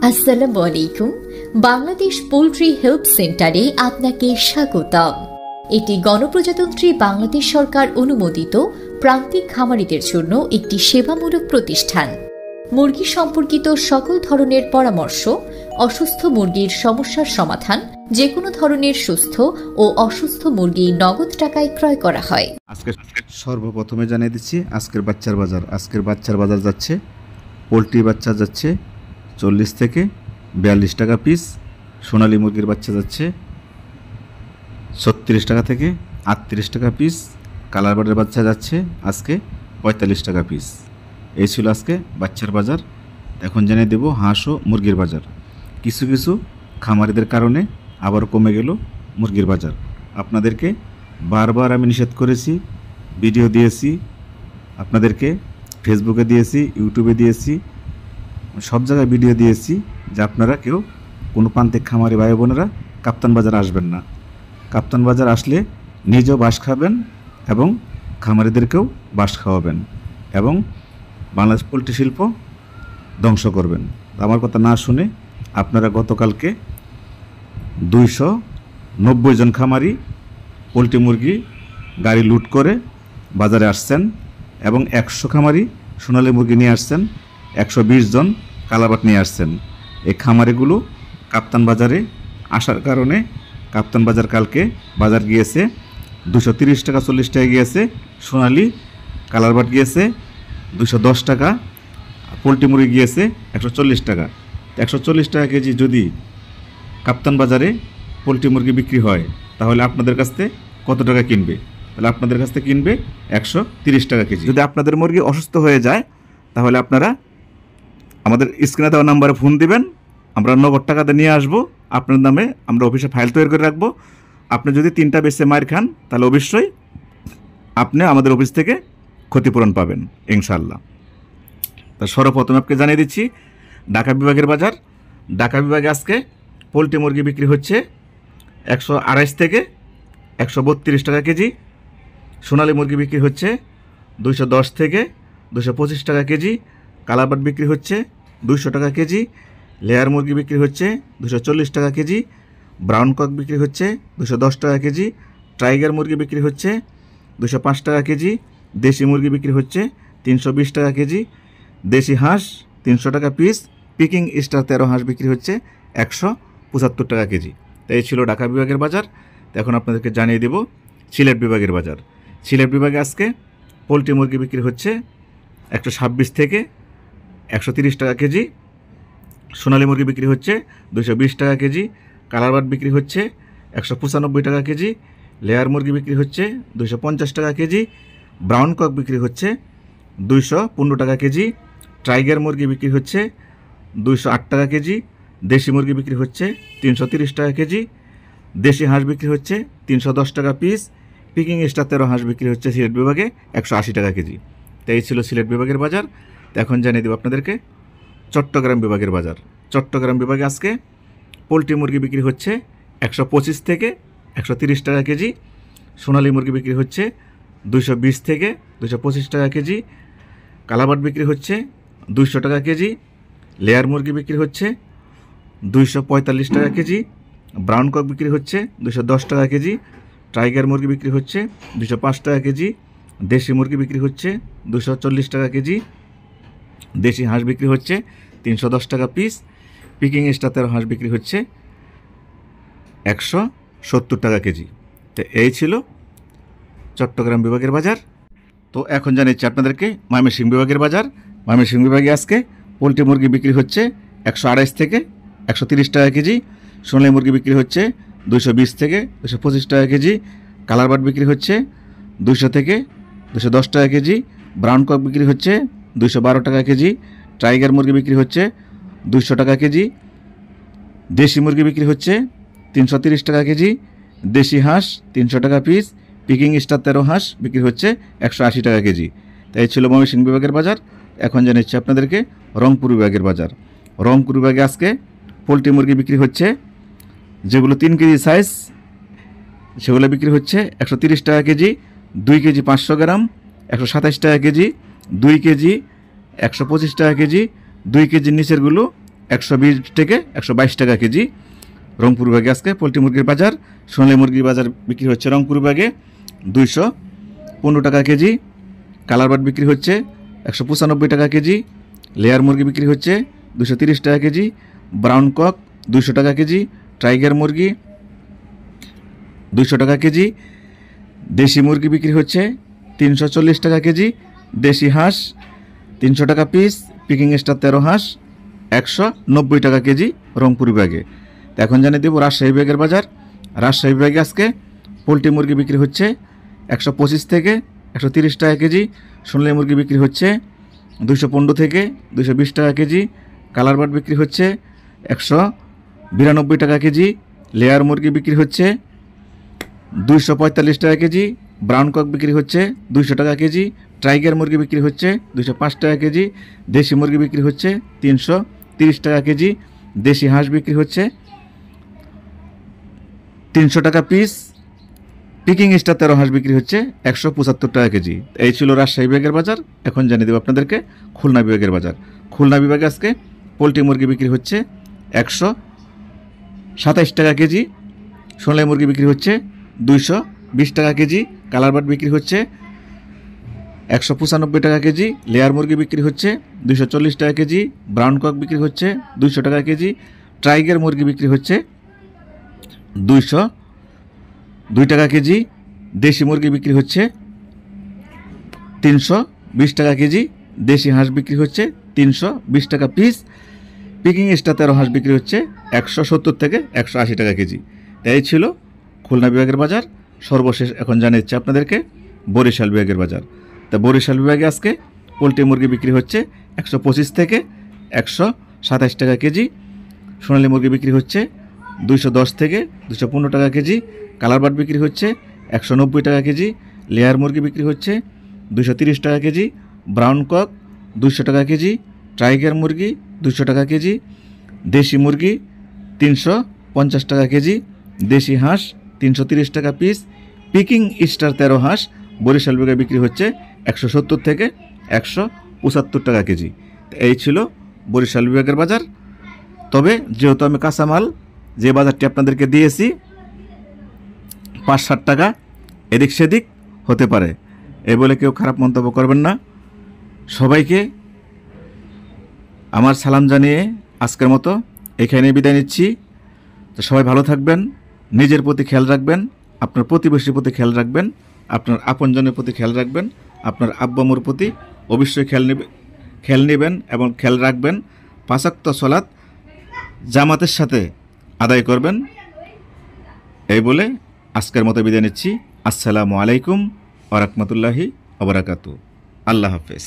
আসসালামু আলাইকুম। Bangladesh poultry help সেন্টারে আপনাকে স্বাগতম। এটি গণপ্রজাতন্ত্রী বাংলাদেশ সরকার অনুমোদিত প্রান্তিক খামারিদের জন্য একটি সেবামূলক প্রতিষ্ঠান। মুরগি সম্পর্কিত সকল ধরনের পরামর্শ, অসুস্থ মুরগির সমস্যার সমাধান, যে কোনো ধরনের সুস্থ ও অসুস্থ মুরগি নগদ টাকায় ক্রয় করা হয়। আজকে সর্বপ্রথমে জানিয়ে দিচ্ছি আজকের বাচ্চার বাজার। আজকের বাচ্চার বাজার যাচ্ছে, পোলট্রি বাচ্চা যাচ্ছে 40 থেকে 42 টাকা পিস, সোনালী মুরগির বাচ্চা যাচ্ছে 36 টাকা থেকে 38 টাকা পিস, কালার বার্ডের বাচ্চা যাচ্ছে আজকে 45 টাকা পিস। এই ছিল আজকে বাচ্চার বাজার। এখন জানিয়ে দেব হাঁস ও মুরগির বাজার। কিছু কিছু খামারিদের কারণে আবার কমে গেল মুরগির বাজার। আপনাদেরকে বারবার আমি নিষেধ করেছি, ভিডিও দিয়েছি, আপনাদেরকে ফেসবুকে দিয়েছি, ইউটিউবে দিয়েছি, সব জায়গায় ভিডিও দিয়েছি যে আপনারা কেউ কোনো প্রান্তিক খামারি ভাই বোনেরা কাপ্তান বাজার আসবেন না। কাপ্তান বাজার আসলে নিজেও বাস খাবেন এবং খামারিদেরকেও বাস খাওয়াবেন এবং বাংলাদেশ পোলট্রি শিল্প ধ্বংস করবেন। আমার কথা না শুনে আপনারা গতকালকে 290 জন খামারি পোলট্রি মুরগি গাড়ি লুট করে বাজারে আসছেন এবং 100 খামারি সোনালী মুরগি নিয়ে আসছেন, 120 জন কালাবাট নিয়ে আসছেন। এই খামারিগুলো কাপ্তান বাজারে আসার কারণে কাপ্তান বাজার কালকে বাজার গিয়েছে 230 টাকা 40 টাকা গিয়েছে, সোনালী কালারবাট গিয়েছে 210 টাকা, পোলট্রি মুরগি গিয়েছে 140 টাকা। 140 টাকা কেজি যদি কাপ্তান বাজারে পোলট্রি মুরগি বিক্রি হয় তাহলে আপনাদের কাছ থেকে কত টাকা কিনবে? তাহলে আপনাদের কাছ থেকে কিনবে 130 টাকা কেজি। যদি আপনাদের মুরগি অসুস্থ হয়ে যায় তাহলে আপনারা আমাদের স্ক্রিনে দেওয়া নাম্বারে ফোন দিবেন, আমরা নগদ টাকাতে নিয়ে আসবো আপনার নামে। আমরা অফিসে ফাইল তৈরি করে রাখবো। আপনি যদি 3টা বেচে মার খান তাহলে অবশ্যই আপনি আমাদের অফিস থেকে ক্ষতিপূরণ পাবেন ইনশাআল্লাহ। তা সর্বপ্রথম আপনাকে জানিয়ে দিচ্ছি ঢাকা বিভাগের বাজার। ঢাকা বিভাগে আজকে পোলট্রি মুরগি বিক্রি হচ্ছে 128 থেকে 132 টাকা কেজি, সোনালী মুরগি বিক্রি হচ্ছে 210 থেকে 225 টাকা কেজি, কালাবাট বিক্রি হচ্ছে 200 টাকা কেজি, লেয়ার মুরগি বিক্রি হচ্ছে 240 টাকা কেজি, ব্রাউন কক বিক্রি হচ্ছে 210 টাকা কেজি, টাইগার মুরগি বিক্রি হচ্ছে 205 টাকা কেজি, দেশি মুরগি বিক্রি হচ্ছে 320 টাকা কেজি, দেশি হাঁস 300 টাকা পিস, পিকিং স্টার 13 হাঁস বিক্রি হচ্ছে 175 টাকা কেজি। তাই এই ছিল ঢাকা বিভাগের বাজার। এখন আপনাদেরকে জানিয়ে দেব সিলেট বিভাগের বাজার। সিলেট বিভাগে আজকে পোলট্রি মুরগি বিক্রি হচ্ছে 126 থেকে 130 টাকা কেজি, সোনালী মুরগি বিক্রি হচ্ছে 220 টাকা কেজি, কালারবাট বিক্রি হচ্ছে 195 টাকা কেজি, লেয়ার মুরগি বিক্রি হচ্ছে 250 টাকা কেজি, ব্রাউন কক বিক্রি হচ্ছে 215 টাকা কেজি, টাইগার মুরগি বিক্রি হচ্ছে 208 টাকা কেজি, দেশি মুরগি বিক্রি হচ্ছে 330 টাকা কেজি, দেশি হাঁস বিক্রি হচ্ছে 310 টাকা পিস, পিকিং স্টার 13 হাঁস বিক্রি হচ্ছে সিলেট বিভাগে 180 টাকা কেজি। তাই এই ছিল সিলেট বিভাগের বাজার। এখন জানিয়ে দেব আপনাদেরকে চট্টগ্রাম বিভাগের বাজার। চট্টগ্রাম বিভাগে আজকে পোলট্রি মুরগি বিক্রি হচ্ছে 125 থেকে 130 টাকা কেজি, সোনালী মুরগি বিক্রি হচ্ছে 220 থেকে 225 টাকা কেজি, কালাবাট বিক্রি হচ্ছে 200 টাকা কেজি, লেয়ার মুরগি বিক্রি হচ্ছে 245 টাকা কেজি, ব্রাউন কক বিক্রি হচ্ছে 210 টাকা কেজি, টাইগার মুরগি বিক্রি হচ্ছে 205 টাকা কেজি, দেশি মুরগি বিক্রি হচ্ছে 240 টাকা কেজি, দেশি হাঁস বিক্রি হচ্ছে 310 টাকা পিস, পিকিং স্টার 13 হাঁস বিক্রি হচ্ছে 170 টাকা কেজি। তো এই ছিল চট্টগ্রাম বিভাগের বাজার। তো এখন জানিয়েছি আপনাদেরকে ময়মনসিংহ বিভাগের বাজার। ময়মনসিংহ বিভাগে আজকে পোলট্রি মুরগি বিক্রি হচ্ছে 128 থেকে 130 টাকা কেজি, সোনালী মুরগি বিক্রি হচ্ছে 220 থেকে 225 টাকা কেজি, কালারবাট বিক্রি হচ্ছে 200 থেকে 210 টাকা কেজি, ব্রাউন কক বিক্রি হচ্ছে 212 টাকা কেজি, টাইগার মুরগি বিক্রি হচ্ছে 200 টাকা কেজি, দেশি মুরগি বিক্রি হচ্ছে 330 টাকা কেজি, দেশি হাঁস 300 টাকা পিস, পিকিং স্টার 13 হাঁস বিক্রি হচ্ছে 180 টাকা কেজি। তাই ছিল ময়মনসিংহ বিভাগের বাজার। এখন জানাচ্ছি আপনাদেরকে রংপুর বিভাগের বাজার। রংপুর বিভাগে আজকে পোলট্রি মুরগি বিক্রি হচ্ছে যেগুলো 3 কেজি সাইজ সেগুলো বিক্রি হচ্ছে 130 টাকা কেজি, 2 কেজি 500 গ্রাম 127 টাকা কেজি, 2 কেজি 125 টাকা কেজি, 2 কেজির নিচেরগুলো 120 থেকে 122 টাকা কেজি। রংপুর বিভাগে আজকে পোলট্রি মুরগির বাজার। সোনালী মুরগির বাজার বিক্রি হচ্ছে রংপুর বিভাগে 215 টাকা কেজি। কালার বার্ড বিক্রি হচ্ছে 195 টাকা কেজি। লেয়ার মুরগি বিক্রি হচ্ছে 230 টাকা কেজি। ব্রাউন কক 200 টাকা কেজি। টাইগার মুরগি 200 টাকা কেজি। দেশি মুরগি বিক্রি হচ্ছে 340 টাকা কেজি। দেশি হাঁস 300 টাকা পিস। পিকিং স্টার 13 হাঁস 190 টাকা কেজি রংপুর বিভাগে। তো এখন জানিয়ে দেব রাজশাহী বিভাগের বাজার। রাজশাহী বিভাগে আজকে পোলট্রি মুরগি বিক্রি হচ্ছে 125 থেকে 130 টাকা কেজি। সোনালী মুরগি বিক্রি হচ্ছে 215 থেকে 220 টাকা কেজি। কালার বার্ড বিক্রি হচ্ছে 192 টাকা কেজি। লেয়ার মুরগি বিক্রি হচ্ছে 245 টাকা কেজি। ব্রাউন কক বিক্রি হচ্ছে 200 টাকা কেজি। টাইগার মুরগি বিক্রি হচ্ছে 205 টাকা কেজি। দেশি মুরগি বিক্রি হচ্ছে 330 টাকা কেজি। দেশি হাঁস বিক্রি হচ্ছে 300 টাকা পিস। পিকিং স্টার 13 হাঁস বিক্রি হচ্ছে 175 টাকা কেজি। এই ছিল রাজশাহী বিভাগের বাজার। এখন জানিয়ে দেব আপনাদেরকে খুলনা বিভাগের বাজার। খুলনা বিভাগে আজকে পোলট্রি মুরগি বিক্রি হচ্ছে 127 টাকা কেজি। সোনালী মুরগি বিক্রি হচ্ছে 220 টাকা কেজি। কালার বার্ড বিক্রি হচ্ছে 195 টাকা কেজি। লেয়ার মুরগি বিক্রি হচ্ছে 240 টাকা কেজি। ব্রাউন কক বিক্রি হচ্ছে 200 টাকা কেজি। টাইগার মুরগি বিক্রি হচ্ছে 202 টাকা কেজি। দেশি মুরগি বিক্রি হচ্ছে 320 টাকা কেজি। দেশি হাঁস বিক্রি হচ্ছে 320 টাকা পিস। পিকিং স্টার 13 হাঁস বিক্রি হচ্ছে 170 থেকে 180 টাকা কেজি। এই ছিল খুলনা বিভাগের বাজার। সর্বশেষ এখন জানাচ্ছি আপনাদেরকে বরিশাল বিভাগের বাজার। তা বরিশাল বিভাগে আজকে পোলট্রি মুরগি বিক্রি হচ্ছে 125 থেকে 127 টাকা কেজি। সোনালী মুরগি বিক্রি হচ্ছে 210 থেকে 215 টাকা কেজি। কালার বার্ড বিক্রি হচ্ছে 190 টাকা কেজি। লেয়ার মুরগি বিক্রি হচ্ছে 230 টাকা কেজি। ব্রাউন কক 200 টাকা কেজি। টাইগার মুরগি 200 টাকা কেজি। দেশি মুরগি 350 টাকা কেজি। দেশি হাঁস 330 টাকা পিস। পিকিং স্টার 13 হাঁস বরিশাল বিভাগে বিক্রি হচ্ছে 170 থেকে 175 টাকা কেজি। এই ছিল বরিশাল বিভাগের বাজার। তবে যেহেতু আমি কাঁচামাল যে বাজারটি আপনাদেরকে দিয়েছি 5-7 টাকা এদিক সেদিক হতে পারে, এ বলে কেউ খারাপ মন্তব্য করবেন না। সবাইকে আমার সালাম জানিয়ে আজকের মতো এখানে বিদায় নিচ্ছি। তো সবাই ভালো থাকবেন, নিজের প্রতি খেয়াল রাখবেন, আপনার প্রতিবেশীর প্রতি খেয়াল রাখবেন, আপনার আপনজনের প্রতি খেয়াল রাখবেন, আপনার আব্বা-আম্মুর প্রতি অবশ্যই খেয়াল নেবেন এবং খেয়াল রাখবেন। 5 ওয়াক্ত সালাত জামাতের সাথে আদায় করবেন। এই বলে আজকের মতো বিদায় নিচ্ছি। আসসালামু আলাইকুম ওয়া রাহমাতুল্লাহি ওয়া বারাকাতুহু। আল্লাহ হাফেজ।